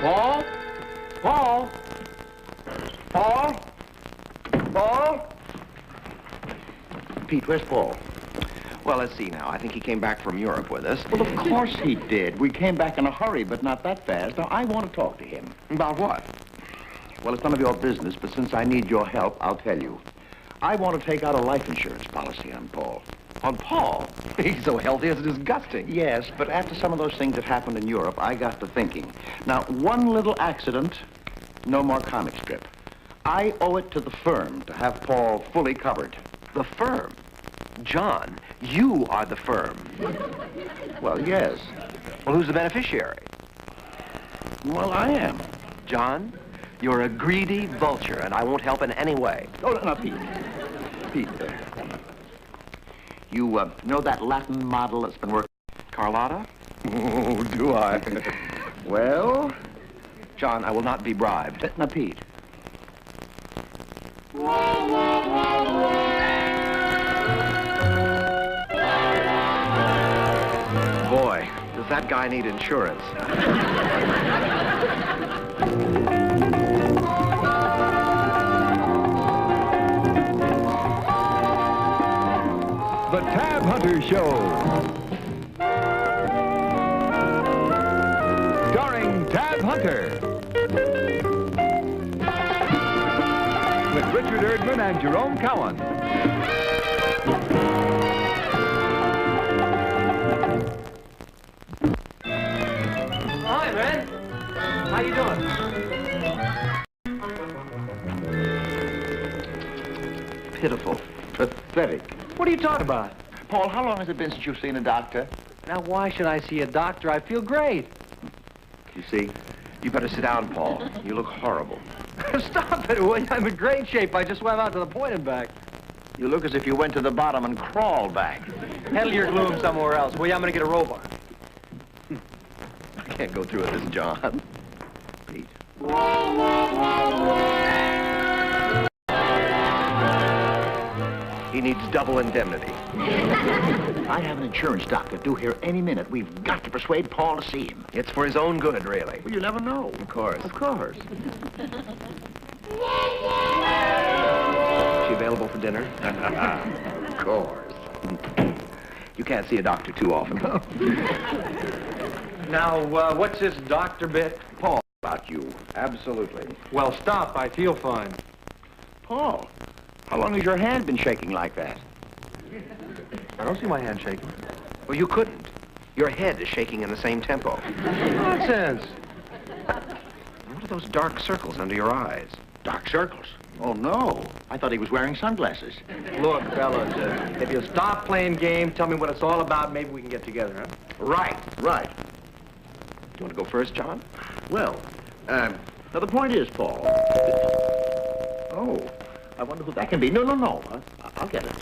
Paul? Paul? Paul? Paul? Pete, where's Paul? Well, let's see now. I think he came back from Europe with us. Well, of course he did. We came back in a hurry, but not that fast. Now, I want to talk to him. About what? Well, it's none of your business, but since I need your help, I'll tell you. I want to take out a life insurance policy on Paul. On Paul? He's so healthy, it's disgusting. Yes, but after some of those things that happened in Europe, I got to thinking. Now, one little accident, no more comic strip. I owe it to the firm to have Paul fully covered. The firm? John, you are the firm. Well, yes. Well, who's the beneficiary? Well, I am. John, you're a greedy vulture, and I won't help in any way. Oh, no, Pete. Pete, you know that Latin model that's been working? Carlotta? Oh, do I? Well? John, I will not be bribed. Now, Pete. Boy, does that guy need insurance. The Tab Hunter Show. Starring Tab Hunter. With Richard Erdman and Jerome Cowan. Hi, man. How you doing? Pitiful. Pathetic. What are you talking about? Paul, how long has it been since you've seen a doctor? Now, why should I see a doctor? I feel great. You see? You better sit down, Paul. You look horrible. Stop it, will you? I'm in great shape. I just swam out to the point and back. You look as if you went to the bottom and crawled back. Handle your gloom somewhere else, will you? I'm going to get a robot. I can't go through with this, John. Pete. He needs double indemnity. I have an insurance doctor due here any minute. We've got to persuade Paul to see him. It's for his own good, really. Well, you never know. Of course. Of course. Is she available for dinner? Of course. You can't see a doctor too often. Now, what's this doctor bit? Paul, about you. Absolutely. Well, stop. I feel fine. Paul, how long has your hand been shaking like that? I don't see my hand shaking. Well, you couldn't. Your head is shaking in the same tempo. Nonsense. What are those dark circles under your eyes? Dark circles? Oh, no. I thought he was wearing sunglasses. Look, fellas, if you stop playing games, tell me what it's all about, maybe we can get together, huh? Right. You want to go first, John? Well, now the point is, Paul. Oh, I wonder who that can be. No. I'll get it.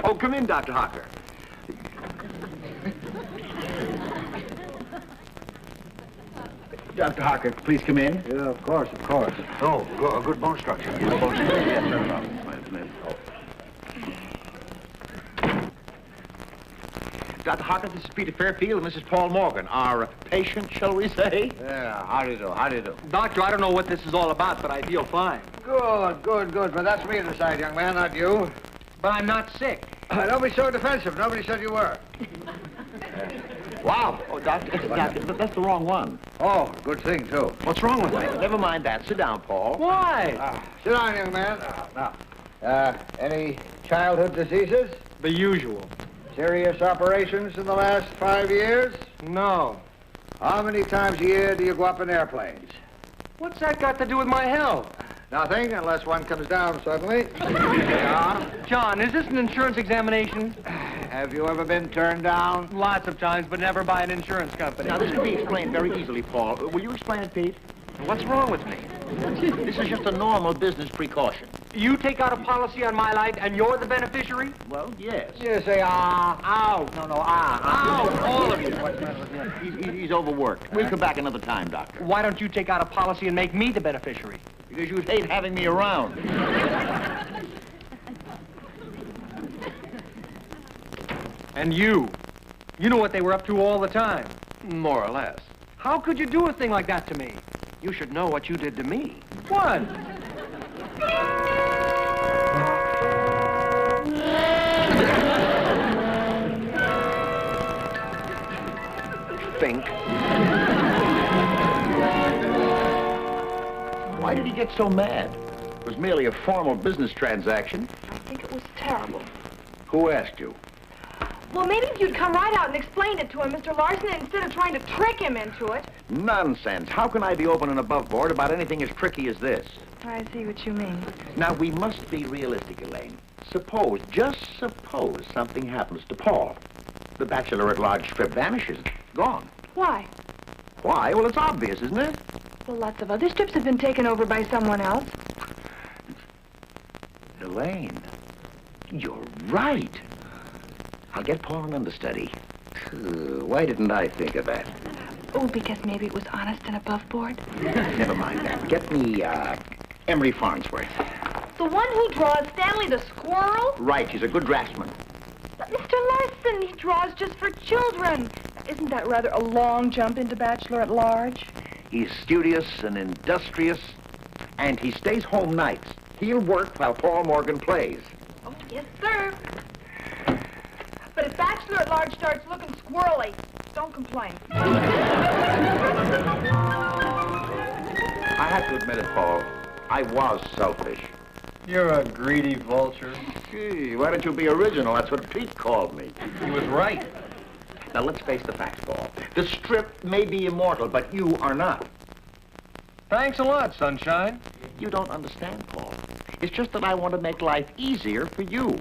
Oh, come in, Dr. Hocker. Dr. Hocker, please come in. Yeah, of course. Oh, good bone structure. Good bone structure. Yes, no problem. Oh. Dr. Hocker, this is Peter Fairfield and Mrs. Paul Morgan, our patient, shall we say? Yeah, how do you do? Doctor, I don't know what this is all about, but I feel fine. Good. But that's me to decide, young man, not you. But I'm not sick. Don't be so defensive. Nobody said you were. Wow. Oh, Doctor, that's the wrong one. Oh, good thing, too. What's wrong with it? Never mind that. Sit down, Paul. Why? Sit down, young man. Now, any childhood diseases? The usual. Serious operations in the last 5 years? No. How many times a year do you go up in airplanes? What's that got to do with my health? Nothing, unless one comes down suddenly. Yeah. John, is this an insurance examination? Have you ever been turned down? Lots of times, but never by an insurance company. Now, this can be explained very easily, Paul. Will you explain it, Pete? What's wrong with me? This is just a normal business precaution. You take out a policy on my life, and you're the beneficiary? Well, yes. You say, Out. No, Out, all of you. What's the matter with you? He's overworked. We'll come back another time, Doctor. Why don't you take out a policy and make me the beneficiary? Because you'd hate having me around. And you. You know what they were up to all the time. More or less. How could you do a thing like that to me? You should know what you did to me. What? Think. Why did he get so mad? It was merely a formal business transaction. I think it was terrible. Who asked you? Well, maybe if you'd come right out and explained it to him, Mr. Larson, instead of trying to trick him into it. Nonsense. How can I be open and above board about anything as tricky as this? I see what you mean. Now, we must be realistic, Elaine. Suppose, just suppose something happens to Paul. The Bachelor at Large strip vanishes. Gone. Why? Why? Well, it's obvious, isn't it? Well, lots of other strips have been taken over by someone else. Elaine, you're right. I'll get Paul an understudy. Why didn't I think of that? Oh, because maybe it was honest and above board? Never mind that. Get me, Emery Farnsworth. The one who draws Stanley the squirrel? Right, she's a good draftsman. But Mr. Larson, he draws just for children. Isn't that rather a long jump into Bachelor at Large? He's studious and industrious, and he stays home nights. He'll work while Paul Morgan plays. Oh, yes, sir. But if Bachelor at Large starts looking squirrely, don't complain. I have to admit it, Paul. I was selfish. You're a greedy vulture. Gee, why don't you be original? That's what Pete called me. He was right. Now, let's face the facts, Paul. The strip may be immortal, but you are not. Thanks a lot, Sunshine. You don't understand, Paul. It's just that I want to make life easier for you.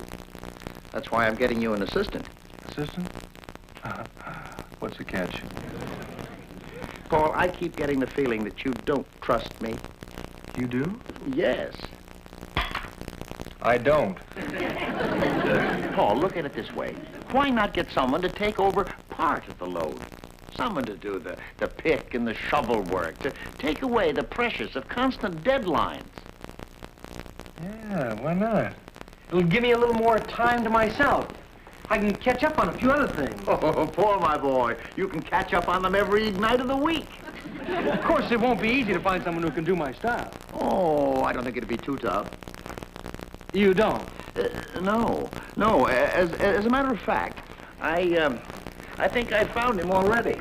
That's why I'm getting you an assistant. Assistant? What's the catch? Paul, I keep getting the feeling that you don't trust me. You do? Yes. I don't. Paul, look at it this way. Why not get someone to take over part of the load? Someone to do the pick and the shovel work, to take away the pressures of constant deadlines. Yeah, why not? It'll give me a little more time to myself. I can catch up on a few other things. Oh, Paul, my boy, you can catch up on them every night of the week. Of course, it won't be easy to find someone who can do my style. Oh, I don't think it'd be too tough. You don't? No. As a matter of fact, I think I found him already.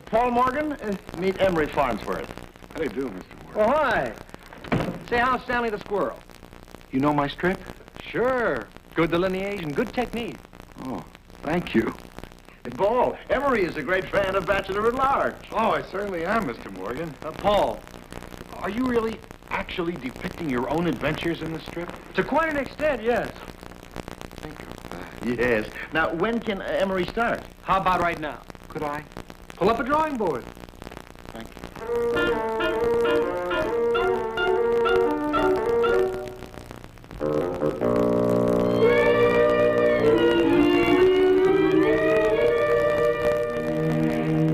Paul Morgan, meet Emery Farnsworth. How do you do, Mr. Morgan? Oh, hi. Say, how's Stanley the squirrel? You know my strip? Sure. Good delineation, good technique. Oh, thank you. Paul, Emery is a great fan of Bachelor at Large. Oh, I certainly am, Mr. Morgan. Paul, Are you really actually depicting your own adventures in the strip? to quite an extent, yes. Think of that. Yes. Now, when can Emery start? How about right now? Could I? Pull up a drawing board. Thank you.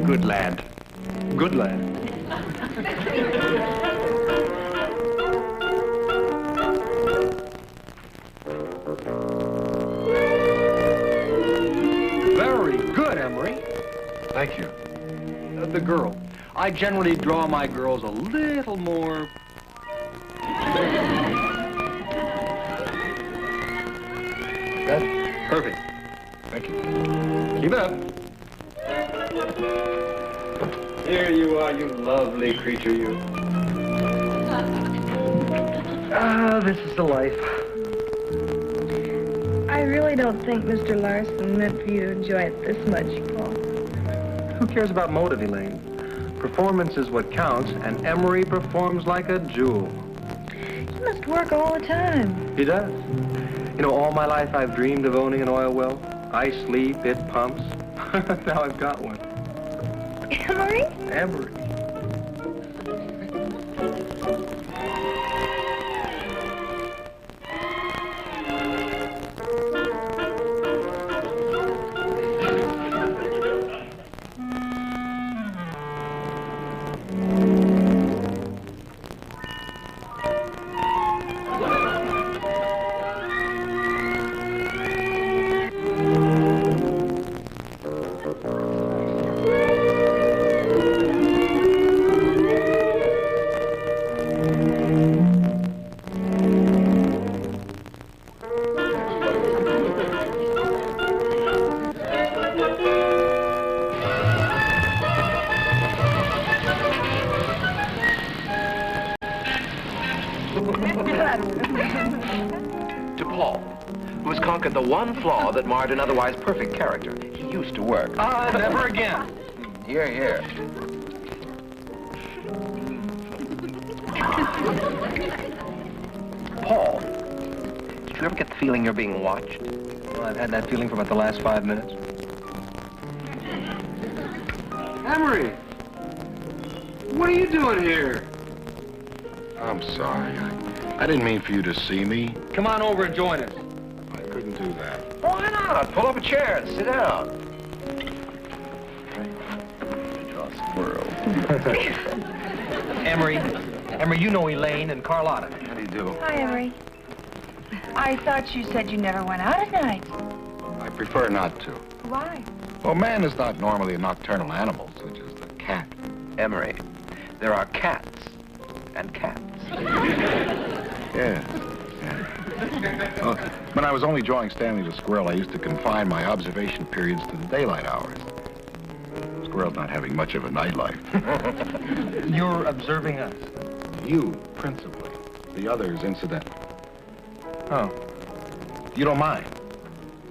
Good lad. Good lad. Very good, Emery. Thank you. The girl. I generally draw my girls a little more... That? perfect. Thank you. Keep it up. Here you are, you lovely creature, you. Ah, this is the life. I really don't think Mr. Larson meant for you to enjoy it this much, Paul. Who cares about motive, Elaine? Performance is what counts, and Emery performs like a jewel. He must work all the time. He does. You know, all my life I've dreamed of owning an oil well. I sleep, it pumps. Now I've got one. Emery? Emery. at the one flaw that marred an otherwise perfect character. He used to work. Ah, never again. Here, here. Paul, did you ever get the feeling you're being watched? Well, I've had that feeling for about the last 5 minutes. Emery, what are you doing here? I'm sorry. I didn't mean for you to see me. Come on over and join us. I couldn't do that. Why not? Pull up a chair and sit down. Squirrel. Emery, you know Elaine and Carlotta. How do you do? Hi, Emery. I thought you said you never went out at night. I prefer not to. Why? Well, man is not normally a nocturnal animal, such as the cat. Emery, there are cats and cats. Yeah. Well, when I was only drawing Stanley the Squirrel, I used to confine my observation periods to the daylight hours. Squirrel's not having much of a nightlife. You're observing us. You, principally. The others, incidental. Oh. You don't mind?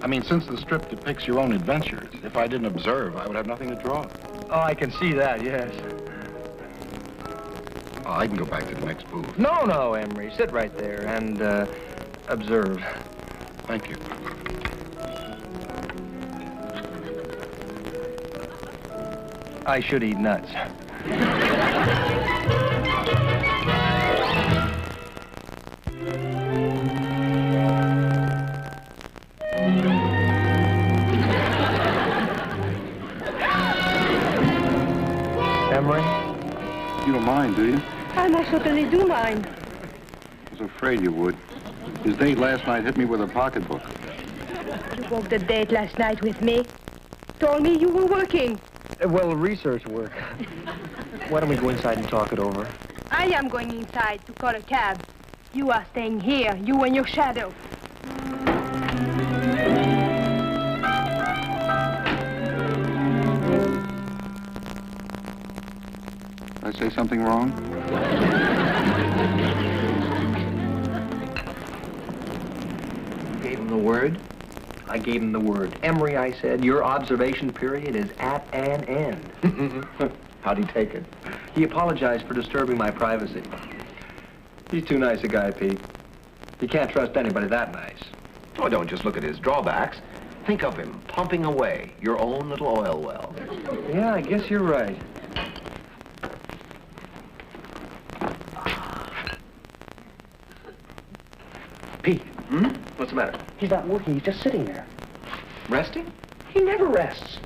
I mean, since the strip depicts your own adventures, if I didn't observe, I would have nothing to draw. Oh, I can see that, yes. Oh, I can go back to the next booth. No, Emery. Sit right there and observe. Thank you. I should eat nuts. Emery? You don't mind, do you? I certainly do mind. I was afraid you would. His date last night hit me with a pocketbook. You walked the date last night with me. Told me you were working. Well, research work. Why don't we go inside and talk it over? I am going inside to call a cab. You are staying here, you and your shadow. Did I say something wrong? Gave him the word? I gave him the word. Emery, I said, your observation period is at an end. How'd he take it? He apologized for disturbing my privacy. He's too nice a guy, Pete. You can't trust anybody that nice. Oh, don't just look at his drawbacks. Think of him pumping away your own little oil well. Yeah, I guess you're right. Pete. What's the matter? He's not working. He's just sitting there. Resting? He never rests.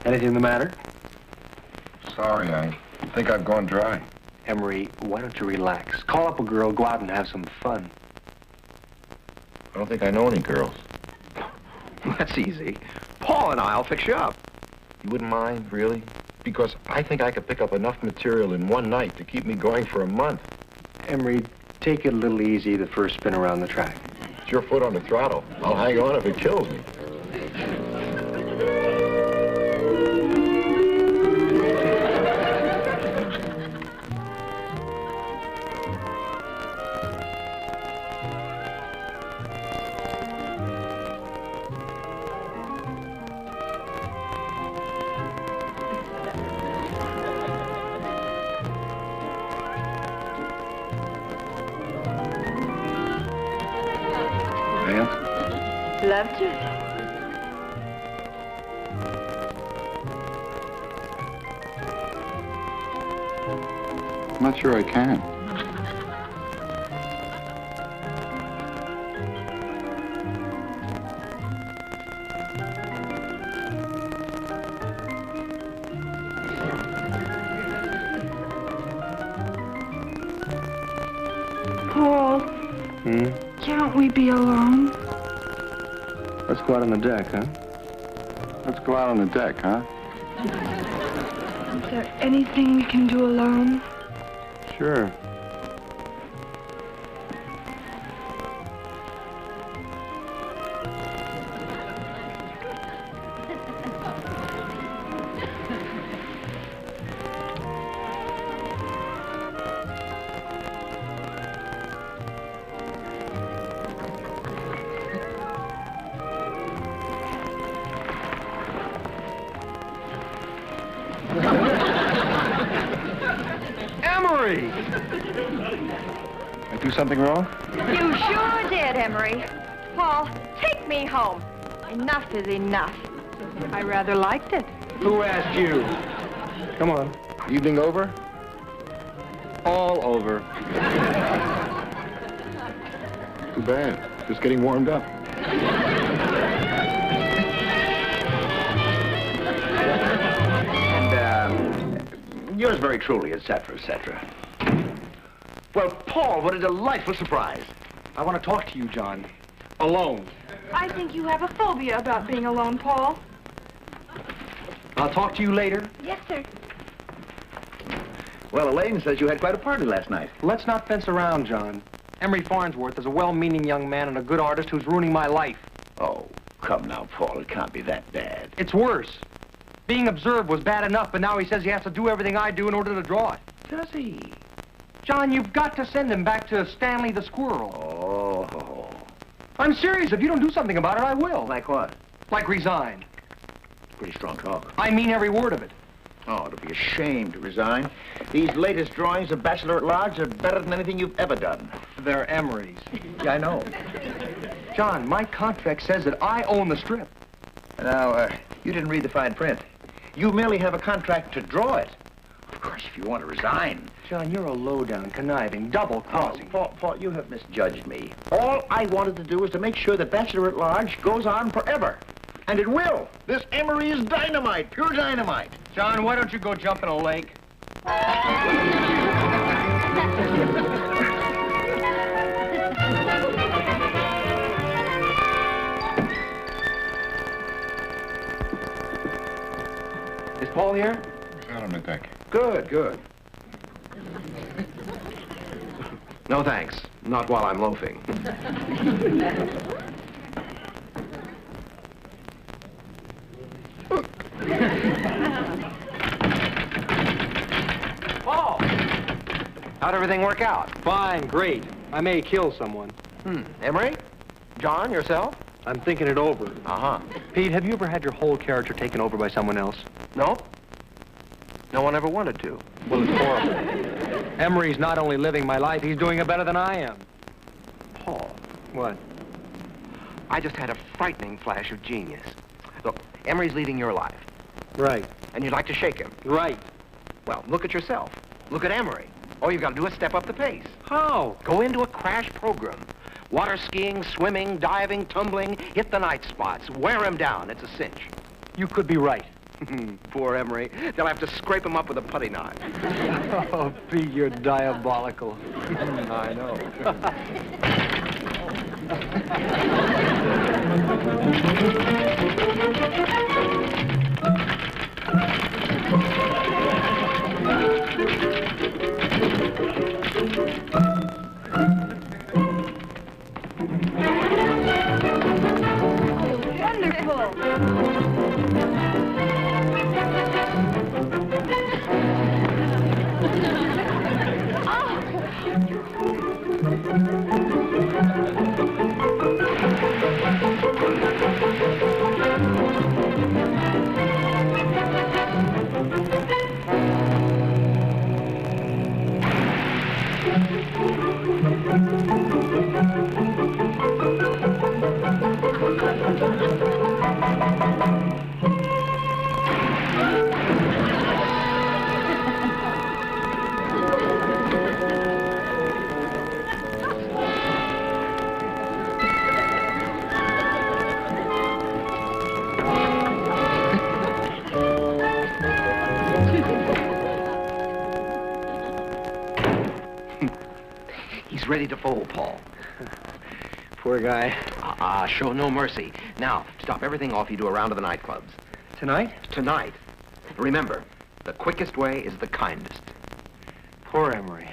Anything the matter? Sorry, I think I've gone dry. Emery, why don't you relax? Call up a girl, go out and have some fun. I don't think I know any girls. That's easy. Paul and I'll fix you up. You wouldn't mind, really? Because I think I could pick up enough material in one night to keep me going for a month. Emery, take it a little easy the first spin around the track. It's your foot on the throttle. I'll hang on if it kills me. Loved you. I'm not sure I can. Paul, can't we be alone? Let's go out on the deck, huh? Let's go out on the deck, huh? Is there anything we can do alone? Sure. Emery! I do something wrong? You sure did, Emery. Paul, take me home. Enough is enough. I rather liked it. Who asked you? Come on. Evening over? All over. Too bad. Just getting warmed up. And, yours very truly, etc., etc. Well, Paul, what a delightful surprise. I want to talk to you, John. Alone. I think you have a phobia about being alone, Paul. I'll talk to you later. Yes, sir. Well, Elaine says you had quite a party last night. Let's not fence around, John. Emery Farnsworth is a well-meaning young man and a good artist who's ruining my life. Oh, come now, Paul. It can't be that bad. It's worse. Being observed was bad enough, but now he says he has to do everything I do in order to draw it. Does he? John, you've got to send him back to Stanley the Squirrel. Oh. I'm serious. If you don't do something about it, I will. Like what? Like resign. Pretty strong talk. I mean every word of it. Oh, it'll be a shame to resign. These latest drawings of Bachelor at Large are better than anything you've ever done. They're Emery's. Yeah, I know. John, my contract says that I own the strip. Now, you didn't read the fine print. You merely have a contract to draw it. Of course, if you want to resign. John, you're a low-down, conniving, double-crossing. Paul, you have misjudged me. All I wanted to do was to make sure that Bachelor at Large goes on forever. And it will. This Emery is dynamite, pure dynamite. John, why don't you go jump in a lake? Is Paul here? He's out on the deck. Good, good. No, thanks. Not while I'm loafing. Paul! How'd everything work out? Fine, great. I may kill someone. Emery? John, yourself? I'm thinking it over. Uh-huh. Pete, have you ever had your whole character taken over by someone else? No? No one ever wanted to. Well, it's horrible. Emery's not only living my life, he's doing it better than I am. Paul, What? I just had a frightening flash of genius. Look, Emery's leading your life, Right. and you'd like to shake him. Right. Well, look at yourself. Look at Emery. All you've got to do is step up the pace. How? Go into a crash program. Water skiing, swimming, diving, tumbling, hit the night spots. Wear him down. It's a cinch. You could be right. Poor Emery. They'll have to scrape him up with a putty knife. Oh, Pete, you're diabolical. I know. Ready to fold, Paul. Poor guy. Show no mercy. Now, to top everything off, you do a round of the nightclubs. Tonight? Tonight. Remember, the quickest way is the kindest. Poor Emery.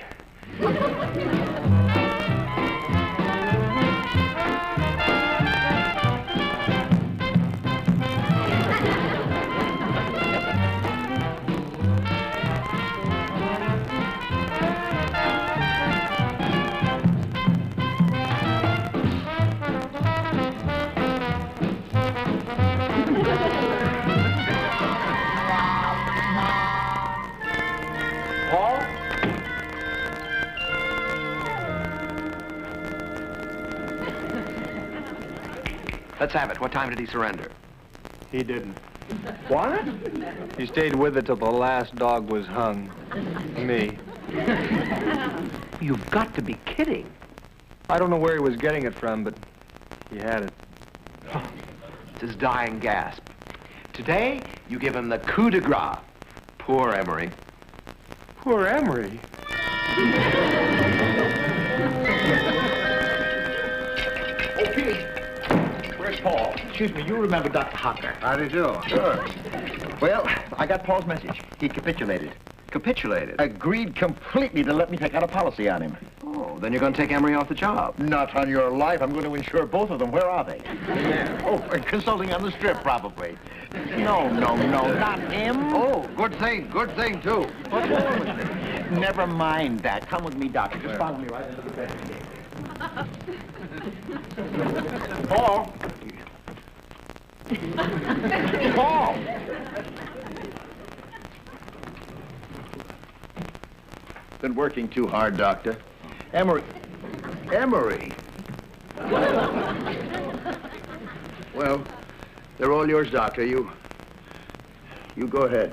Let's have it. What time did he surrender? He didn't. What? He stayed with it till the last dog was hung. Me. You've got to be kidding. I don't know where he was getting it from, but he had it. It's his dying gasp. Today, you give him the coup de grace. Poor Emery. Poor Emery. Okay. Where's Paul? Excuse me, you remember Dr. Hocker? How do you do? Sure. Well, I got Paul's message. He capitulated. Capitulated. Agreed completely to let me take out a policy on him. Oh, then you're going to take Emery off the job. Not on your life. I'm going to insure both of them. Where are they? Oh, consulting on the strip, probably. No, not him. Oh, good thing, too. What's wrong with me? Never mind that. Come with me, Doctor. Just follow me right into the bedroom. Paul. Paul. Been working too hard, Doctor. Emery. Well, they're all yours, Doctor. You go ahead.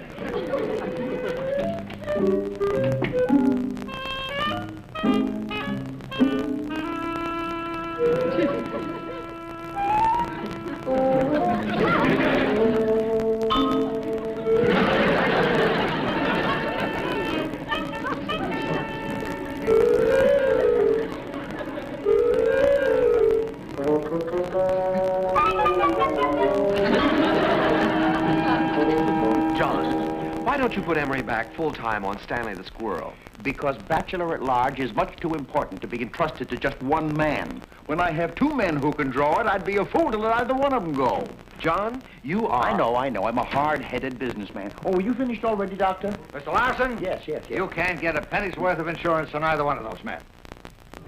Why don't you put Emery back full-time on Stanley the Squirrel? Because Bachelor at Large is much too important to be entrusted to just one man. When I have two men who can draw it, I'd be a fool to let either one of them go. John, you are... I know. I'm a hard-headed businessman. Oh, you finished already, Doctor? Mr. Larson? Yes. You can't get a penny's worth of insurance on either one of those men.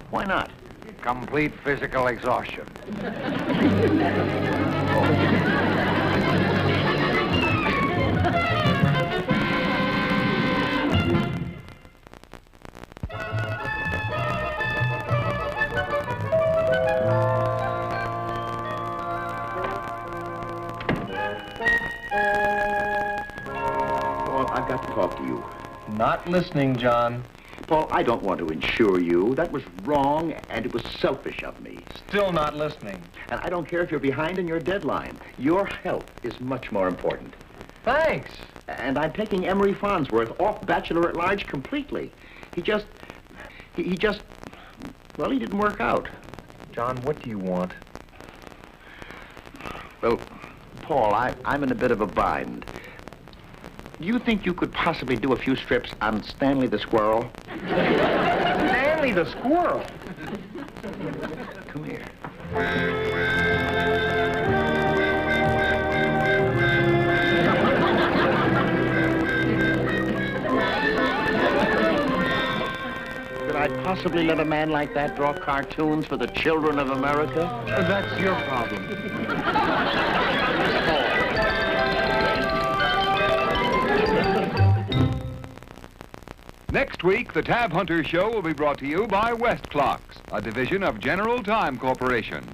Why not? Complete physical exhaustion. Paul, I've got to talk to you. Not listening, John. Paul, I don't want to insure you. That was wrong, and it was selfish of me. Still not listening. And I don't care if you're behind in your deadline. Your health is much more important. Thanks. And I'm taking Emery Farnsworth off Bachelor at Large completely. He just, well, he didn't work out. John, what do you want? Well, Paul, I'm in a bit of a bind. Do you think you could possibly do a few strips on Stanley the Squirrel? Stanley the Squirrel? Come here. Could I possibly let a man like that draw cartoons for the children of America? That's your problem. Next week, the Tab Hunter Show will be brought to you by West Clocks, a division of General Time Corporation.